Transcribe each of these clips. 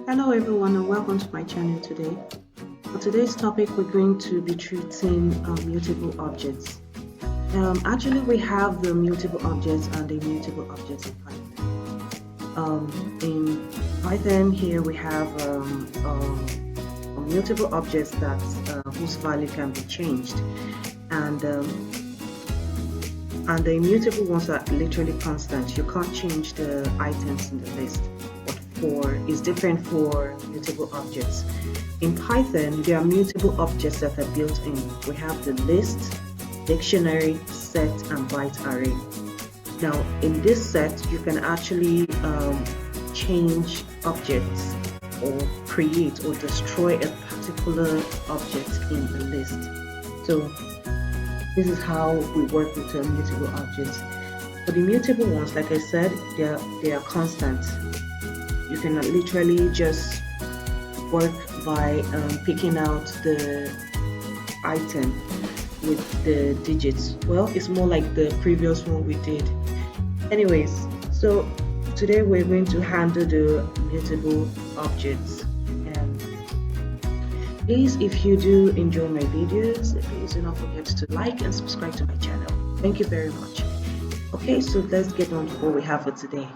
Hello everyone and welcome to my channel today. For today's topic we're going to be treating mutable objects. We have the mutable objects and the immutable objects in Python. In Python here we have mutable objects that whose value can be changed, and the immutable ones are literally constant. You can't change the items in the list. Is different for mutable objects. In Python, there are mutable objects that are built in. We have the list, dictionary, set, and byte array. Now, in this set, you can actually change objects or create or destroy a particular object in the list. So this is how we work with mutable objects. For the mutable ones, like I said, they are constant. You can literally just work by picking out the item with the digits. Well, it's more like the previous one we did. Anyways, so today we're going to handle the mutable objects. And please, if you do enjoy my videos, please do not forget to like and subscribe to my channel. Thank you very much. Okay, so let's get on to what we have for today.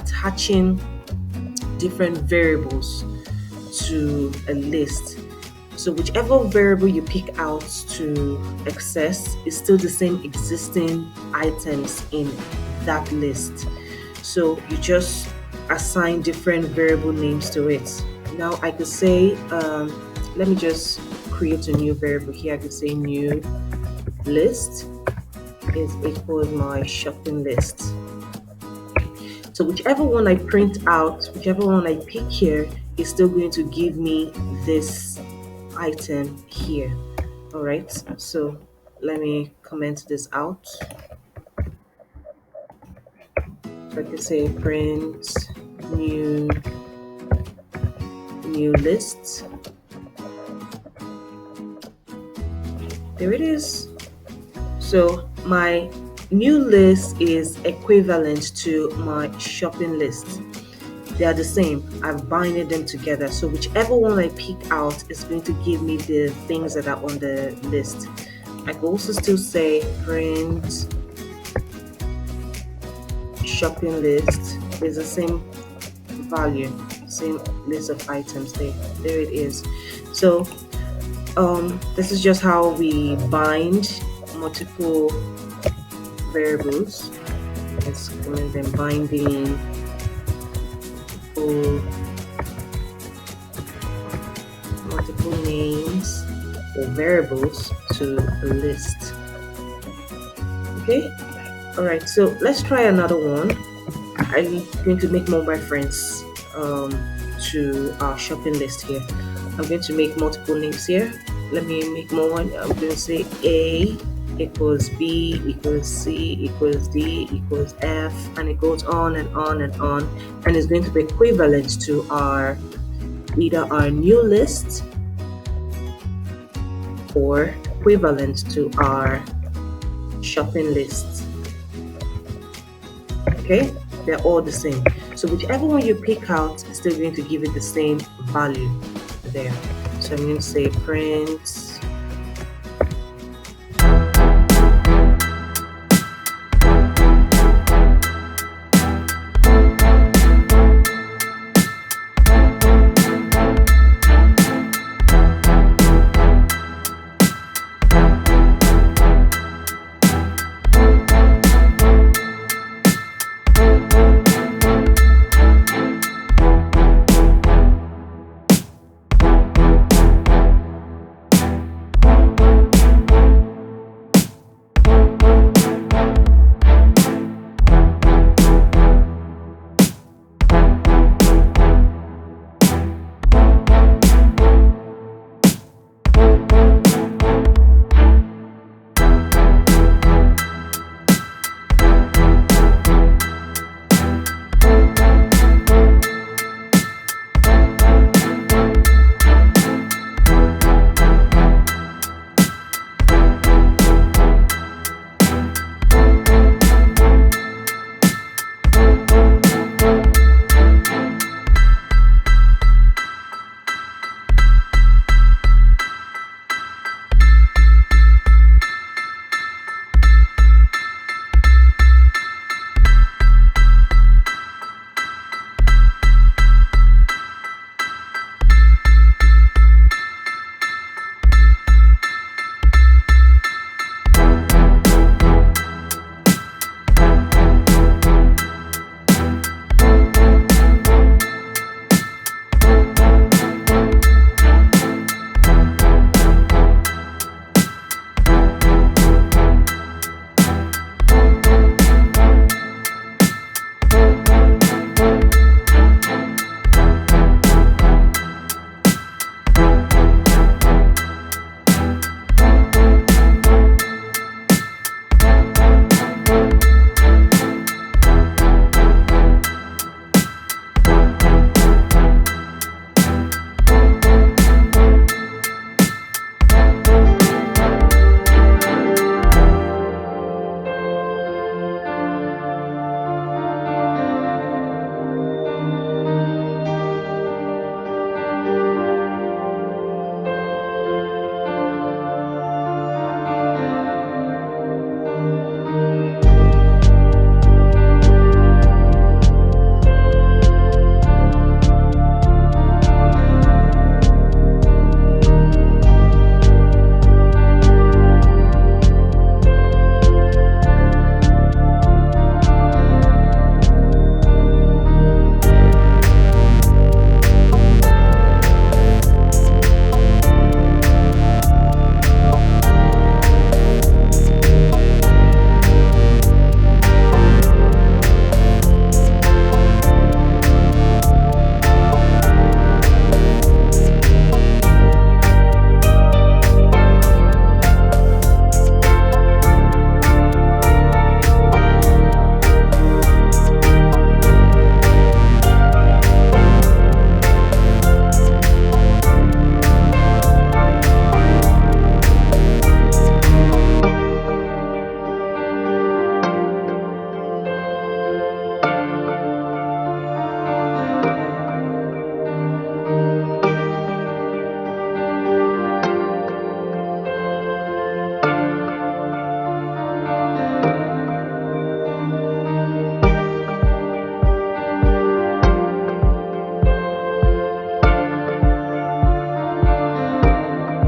attaching different variables to a list. So whichever variable you pick out to access is still the same existing items in that list. So you just assign different variable names to it. Now I could say, let me just create a new variable here. I could say new list is equals my shopping list. So whichever one I print out, whichever one I pick here is still going to give me this item here. All right, so let me comment this out. So I could say print new list. There it is. So my new list is equivalent to my shopping list. They are the same. I've binded them together. So whichever one I pick out is going to give me the things that are on the list. I can also still say print shopping list is the same value, same list of items there. There it is. So this is just how we bind multiple variables. Let's comment them binding multiple names or variables to a list. Okay, all right, so let's try another one. I'm going to make more reference to our shopping list here. I'm going to make multiple names here. Let me make more one. I'm going to say A equals B equals C equals D equals F, and it goes on and on and on, and it's going to be equivalent to our either our new list or equivalent to our shopping list. Okay, they're all the same. So whichever one you pick out is still going to give it the same value there. So I'm going to say print